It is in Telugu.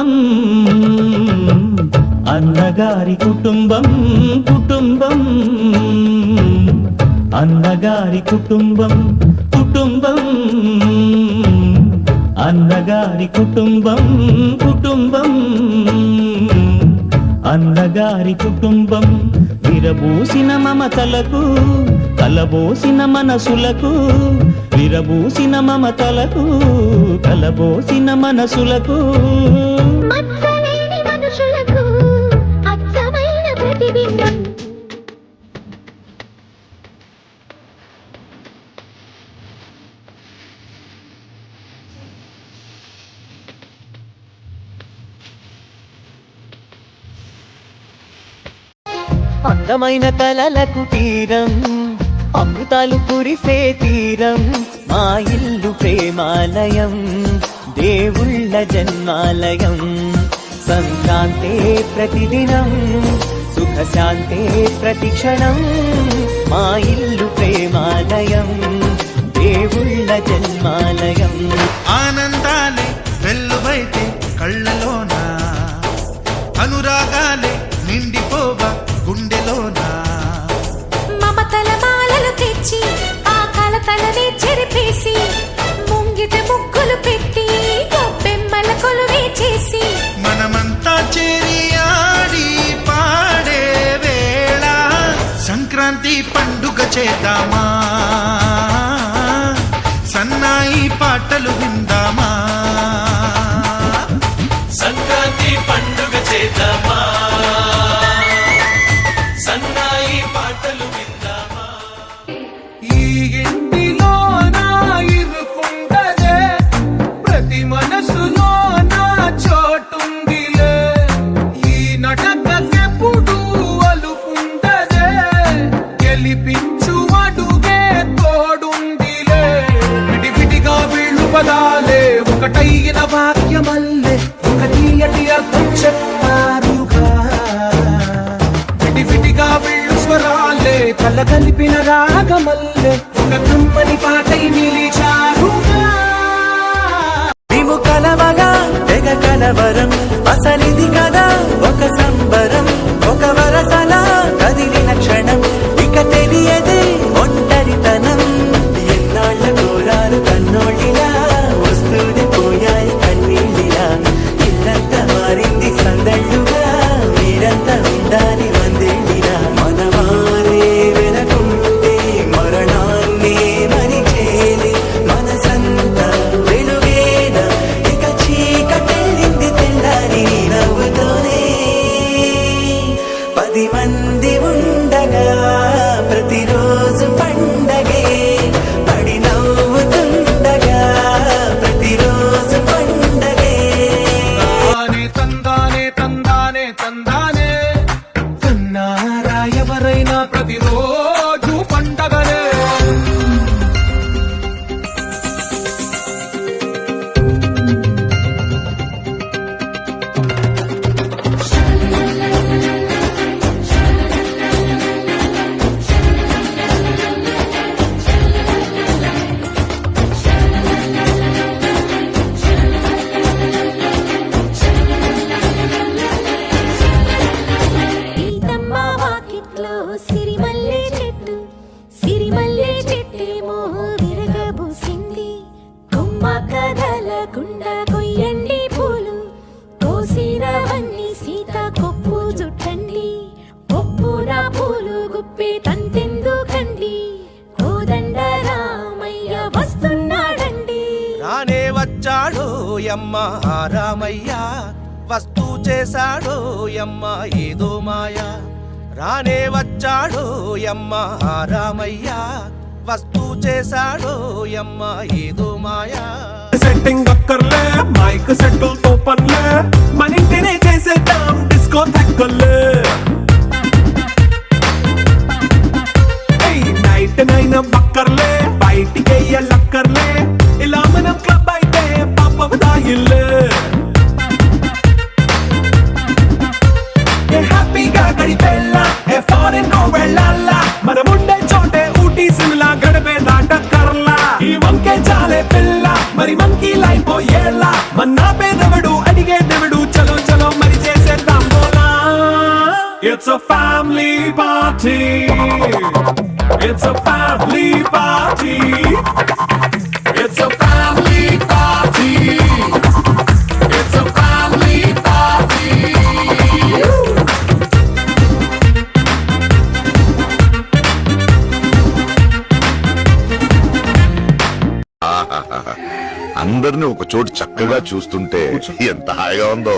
కుటుంబం అన్నగారి కుటుంబం కుటుంబం అన్నగారి కుటుంబం కుటుంబం అన్నగారి కుటుంబం కుటుంబం అన్నగారి కుటుంబం విరబూసిన మమతలకు కలబోసిన మనసులకు విరబూసిన మమతలకు కలబోసిన మనసులకు మచ్చలేని మనుషులకు అచ్చమైన ప్రతిబింబం అందమైన కలలకు తీరం అమృతాలు కురిసే తీరం మా ఇల్లు ప్రేమాలయం దేవుళ్ళ జన్మాలయం సంక్రాంతే ప్రతిదినం సుఖశాంతే ప్రతిక్షణం మా ఇల్లు ప్రేమాలయం దేవుళ్ళ జన్మాలయం ఆనందాలే వెల్లువైతే కళ్ళలోన అనురాగాలే నిండిపోగా గుండెలోనా మమతల మాలలు తెచ్చి ఆ కలతలనే చెరిపేసి ముంగిట ముగ్గులు పెట్టి గొప్పెమ్మల కొలువే చేసి మనమంతా చేరి ఆడి పాడే వేళ సంక్రాంతి పండుగ చేద్దామా సన్నాయి పాటలు విందామా సంక్రాంతి పండుగ చేద్దామా సన్నాయి పాటలు విందామా ఈ ఇంటిలోన ఇరుకుంటదే ప్రతి మనసులోన చోటుందిలే ఈ నటకెప్పుడు అలుకుంటదే గెలిపించు అడుగే తోడుందిలే విడివిడిగా వీళ్ళు పదాలే ఒకటైన వాక్యమల్లే ఒక తీయటి అర్థం చెప్పారుగా విడివిడిగా వీళ్ళు స్వరాలే కల కలిపిన రాగమల్లే ఒక కమ్మని పాటై నిలిచారుగా మేము కలవగా తెగ కలవరం అసలిది కదా ఒక సంబరం ఒక వరసలా కదిలిన క్షణం ఇక తెలియదే ఒంటరితనం ఎన్నాళ్ళ కోరారు కన్నోళ్ళిలా వస్తూనే పోయాయి కన్నీళ్ళిలా ఇల్లంతా మారింది సందళ్ళుగా మీరంతా ఉండాలి వందేళ్ళిలా మనవారే వెనకుంటే మరణాన్ని మరిచేలే మనసంతా వెలుగేన ఇక చీకటెళ్ళింది తెల్లారి నవ్వుతోనే 10 మంది ఉండగా ప్రతిరోజు పండగే పడి నవ్వుతుండగా ప్రతిరోజు పండగే తందానే తందానే తందానే కన్నారా ఎవరైనా ప్రతిరోజు పండగనే సీతమ్మ వాకిట్లో సిరిమల్లె చెట్టేమో విరగబూసింది కొమ్మ కదలకుండా కొయ్యండి పూలు కోసినవన్నీ సీత కొప్పు జుట్టండి కొప్పున పూలు గుప్పి తంతెందుకండి కోదండ రామయ్య వస్తున్నాడండి రానే వచ్చాడు యమ్మ రామయ్య వస్తూ చేశాడు యమ్మ ఏదో మాయ రానే వచ్చాడు యమ్మ రామయ్య వస్తూ చేశాడు యమ్మ ఏదో మాయా సెట్టింగ్ అక్కర్లే మైక్ సెట్టుల్ తో పనిలే మన ఇంటినే చేసేద్దాం డిస్కో తగ్గలే నైట్ నైన్ బక్కర్లే బయటికి లక్కర్లే ఇలా మనం క్లబ్ అయితే పాపం దాయిల్లే హ్యాపీగా గడిపెళ్ళ ఏ ఫారెన్ నో వెళ్ళాల మనముండే చోటే ఊటీ సిమ్లా గడిపే దాటక్కర్లా ఈ వంకే చాలే పిల్ల మరి మంకీ లైఫ్ ఏళ్ళ మన్నా పేదవడు అడిగే దేవుడు It's a family party. It's a family party. It's a family party. It's a family party. అందరిని ఒక చోటు చక్కగా చూస్తుంటే ఎంత హాయిగా ఉందో